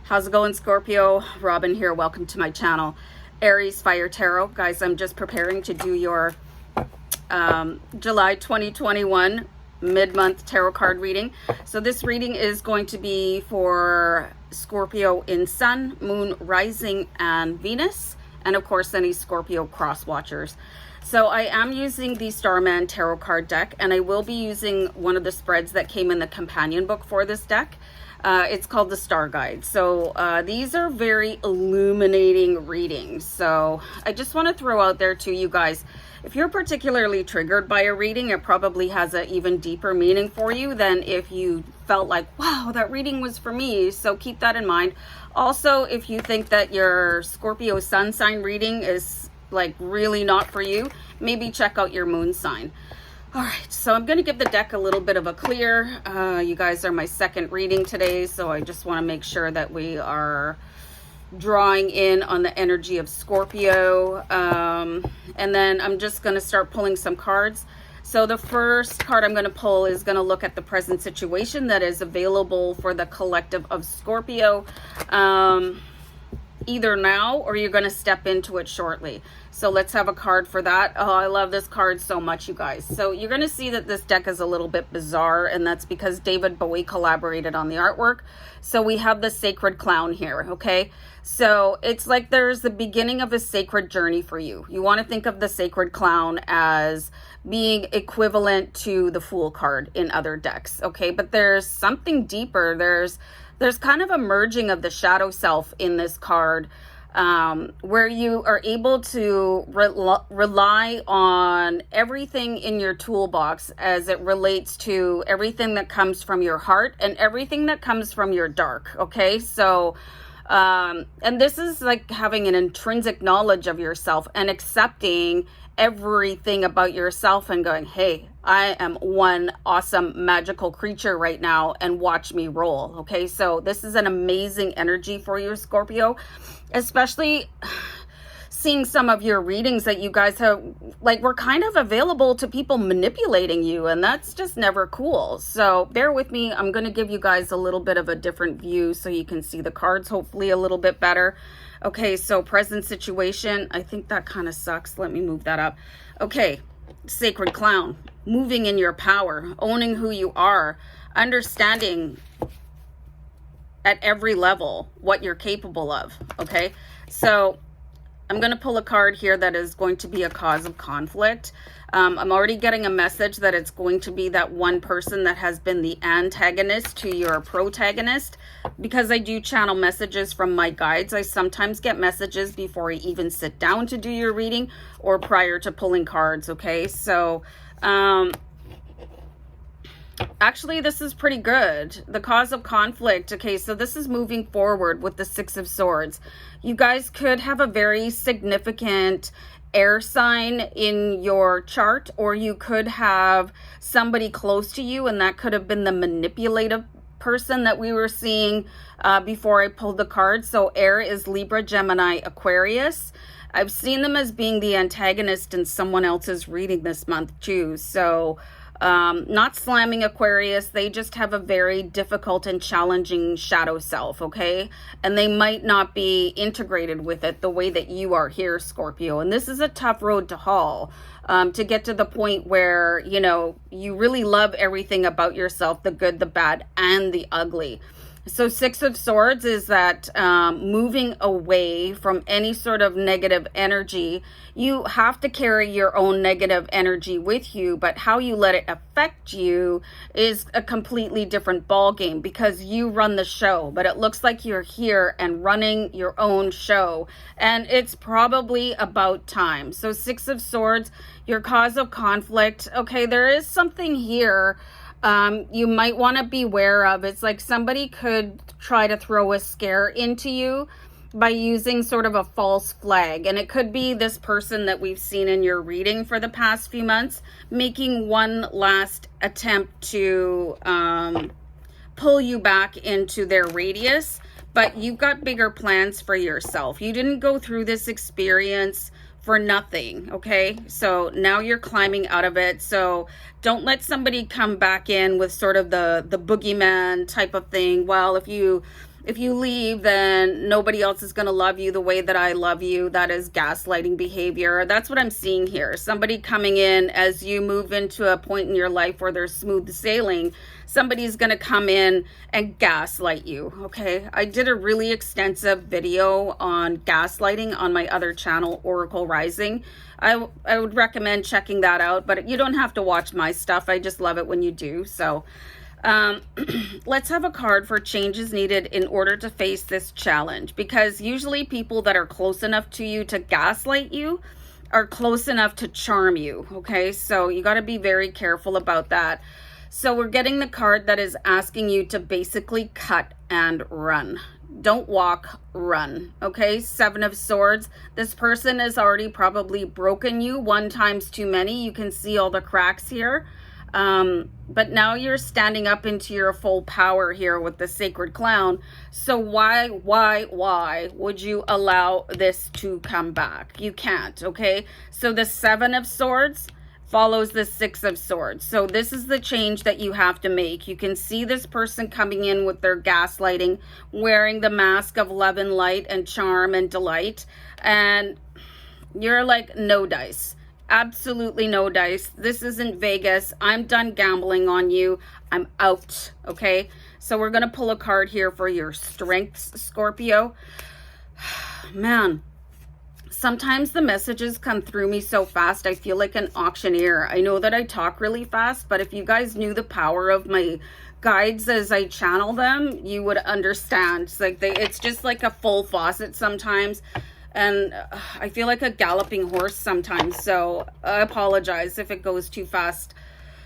How's it going, Scorpio? Robin here. Welcome to my channel, AriesFireTarot. Guys, I'm just preparing to do your July 2021 mid-month tarot card reading. So this reading is going to be for Scorpio in Sun, Moon, Rising, and Venus, and of course any Scorpio cross watchers. So I am using the Starman tarot card deck, and I will be using one of the spreads that came in the companion book for this deck. It's called the Starguide. So these are very illuminating readings. So I just want to throw out there to you guys, if you're particularly triggered by a reading, it probably has an even deeper meaning for you than if you felt like, wow, that reading was for me. So keep that in mind. Also, if you think that your Scorpio sun sign reading is like really not for you, maybe check out your moon sign. All right, so I'm going to give the deck a little bit of a clear. You guys are my second reading today, so I just want to make sure that we are drawing in on the energy of Scorpio. And then I'm just going to start pulling some cards. So the first card I'm going to pull is going to look at the present situation that is available for the collective of Scorpio. Either now or you're going to step into it shortly. So let's have a card for that. Oh, I love this card so much, you guys. So you're going to see that this deck is a little bit bizarre, and that's because David Bowie collaborated on the artwork. So we have the sacred clown here, okay? So it's like there's the beginning of a sacred journey for you. You want to think of the sacred clown as being equivalent to the Fool card in other decks, okay? But there's something deeper. There's kind of a merging of the shadow self in this card, where you are able to rely on everything in your toolbox as it relates to everything that comes from your heart and everything that comes from your dark, okay? So, and this is like having an intrinsic knowledge of yourself and accepting everything about yourself and going, hey, I am one awesome magical creature right now, and watch me roll. Okay, so this is an amazing energy for you, Scorpio, especially seeing some of your readings that you guys have, like, were kind of available to people manipulating you, and that's just never cool. So bear with me. I'm going to give you guys a little bit of a different view so you can see the cards hopefully a little bit better. Okay, so present situation. I think that kind of sucks. Let me move that up. Okay, sacred clown, moving in your power, owning who you are, understanding at every level what you're capable of. Okay, so I'm going to pull a card here that is going to be a cause of conflict. I'm already getting a message that it's going to be that one person that has been the antagonist to your protagonist. Because I do channel messages from my guides, I sometimes get messages before I even sit down to do your reading or prior to pulling cards, okay? So, actually, this is pretty good. The cause of conflict. Okay, so this is moving forward with the Six of Swords. You guys could have a very significant air sign in your chart, or you could have somebody close to you, and that could have been the manipulative person that we were seeing before I pulled the cards. So air is Libra, Gemini, Aquarius. I've seen them as being the antagonist in someone else's reading this month too. So not slamming Aquarius, they just have a very difficult and challenging shadow self, okay? And they might not be integrated with it the way that you are here, Scorpio. And this is a tough road to haul, to get to the point where, you know, you really love everything about yourself, the good, the bad, and the ugly. So Six of Swords is that moving away from any sort of negative energy. You have to carry your own negative energy with you, but how you let it affect you is a completely different ball game, because you run the show. But it looks like you're here and running your own show, and it's probably about time. So Six of Swords, your cause of conflict. Okay, there is something here you might want to beware of. It's like somebody could try to throw a scare into you by using sort of a false flag. And it could be this person that we've seen in your reading for the past few months making one last attempt to pull you back into their radius. But you've got bigger plans for yourself. You didn't go through this experience for nothing, okay? So now you're climbing out of it. So don't let somebody come back in with sort of the boogeyman type of thing. Well, if you if you leave, then nobody else is going to love you the way that I love you. That is gaslighting behavior. That's what I'm seeing here. Somebody coming in as you move into a point in your life where there's smooth sailing. Somebody's going to come in and gaslight you. Okay. I did a really extensive video on gaslighting on my other channel, Oracle Rising. I would recommend checking that out, but you don't have to watch my stuff. I just love it when you do. So, let's have a card for changes needed in order to face this challenge, because usually people that are close enough to you to gaslight you are close enough to charm you. Okay, so you got to be very careful about that. So we're getting the card that is asking you to basically cut and run. Don't walk, run. Okay, 7 of Swords. This person has already probably broken you 1 times too many. You can see all the cracks here. But now you're standing up into your full power here with the Sacred Clown. So why would you allow this to come back? You can't, okay? So the 7 of Swords follows the 6 of Swords. So this is the change that you have to make. You can see this person coming in with their gaslighting, wearing the mask of love and light and charm and delight. And you're like, no dice. Absolutely no dice. This isn't Vegas. I'm done gambling on you. I'm out. Okay. So we're going to pull a card here for your strengths, Scorpio. Man, sometimes the messages come through me so fast. I feel like an auctioneer. I know that I talk really fast, but if you guys knew the power of my guides as I channel them, you would understand. It's like it's just like a full faucet sometimes. And I feel like a galloping horse sometimes. So I apologize if it goes too fast.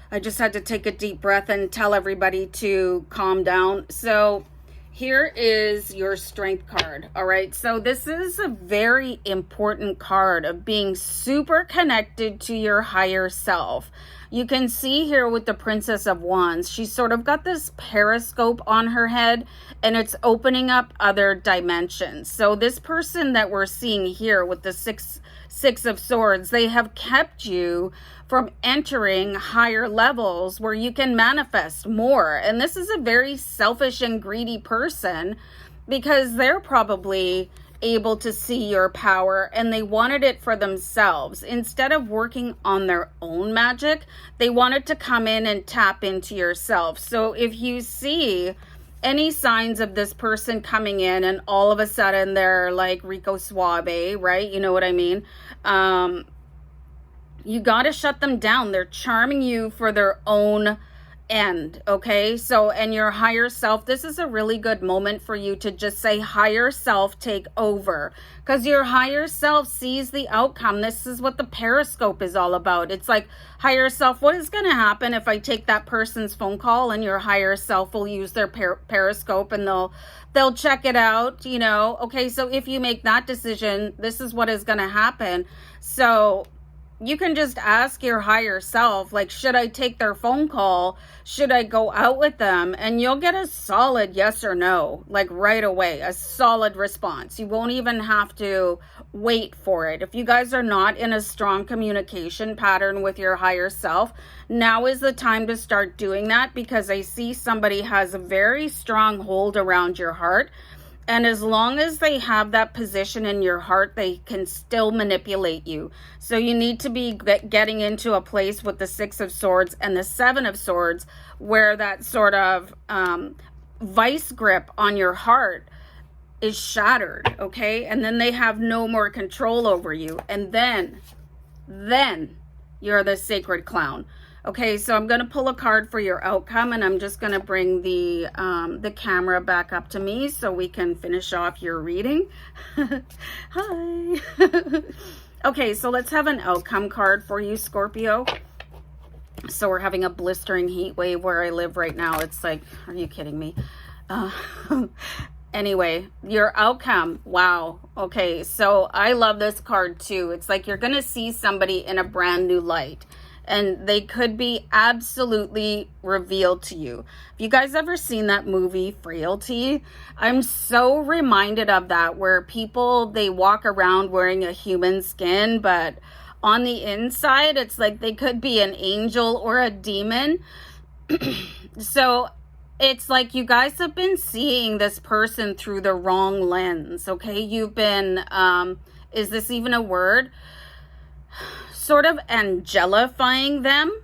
I just had to take a deep breath and tell everybody to calm down. So here is your strength card. All right. So this is a very important card of being super connected to your higher self. You can see here with the Princess of Wands, she's sort of got this periscope on her head and it's opening up other dimensions. So this person that we're seeing here with the six of Swords, they have kept you from entering higher levels where you can manifest more. And this is a very selfish and greedy person because they're probably able to see your power and they wanted it for themselves. Instead of working on their own magic, they wanted to come in and tap into yourself. So if you see any signs of this person coming in and all of a sudden they're like Rico Suave, right? You know what I mean? You got to shut them down. They're charming you for their own end. Okay. So, and your higher self, this is a really good moment for you to just say higher self, take over, because your higher self sees the outcome. This is what the periscope is all about. It's like higher self, what is going to happen if I take that person's phone call? And your higher self will use their periscope and they'll check it out, you know. Okay. So if you make that decision, this is what is going to happen. So you can just ask your higher self, like, should I take their phone call? Should I go out with them? And you'll get a solid yes or no, like right away, a solid response. You won't even have to wait for it. If you guys are not in a strong communication pattern with your higher self, now is the time to start doing that, because I see somebody has a very strong hold around your heart. And as long as they have that position in your heart, they can still manipulate you. So you need to be getting into a place with the 6 of Swords and the 7 of Swords where that sort of vice grip on your heart is shattered, okay? And then they have no more control over you. And then you're the Sacred Clown. Okay, so I'm going to pull a card for your outcome, and I'm just going to bring the camera back up to me so we can finish off your reading. Hi. Okay, so let's have an outcome card for you, Scorpio. So we're having a blistering heat wave where I live right now. It's like, are you kidding me? Anyway, your outcome. Wow. Okay, so I love this card too. It's like you're going to see somebody in a brand new light. And they could be absolutely revealed to you. Have you guys ever seen that movie, Frailty? I'm so reminded of that, where people, they walk around wearing a human skin, but on the inside, it's like they could be an angel or a demon. So it's like you guys have been seeing this person through the wrong lens, okay? You've been, is this even a word? Sort of angelifying them.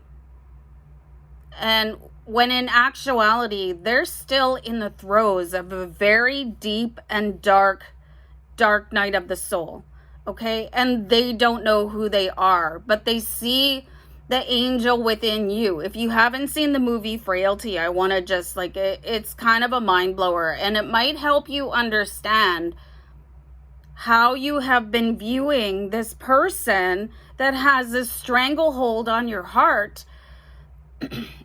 And when in actuality, they're still in the throes of a very deep and dark night of the soul, okay? And they don't know who they are, but they see the angel within you. If you haven't seen the movie Frailty, I want to just like, it's kind of a mind blower, and it might help you understand how you have been viewing this person that has this stranglehold on your heart,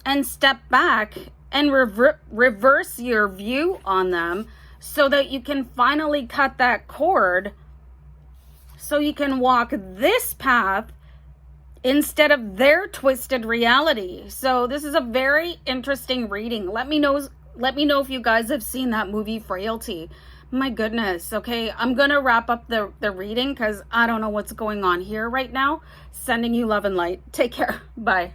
and step back and reverse your view on them so that you can finally cut that cord, so you can walk this path instead of their twisted reality. So this is a very interesting reading. Let me know if you guys have seen that movie Frailty. My goodness. Okay, I'm gonna wrap up the reading because I don't know what's going on here right now. Sending you love and light. Take care. Bye.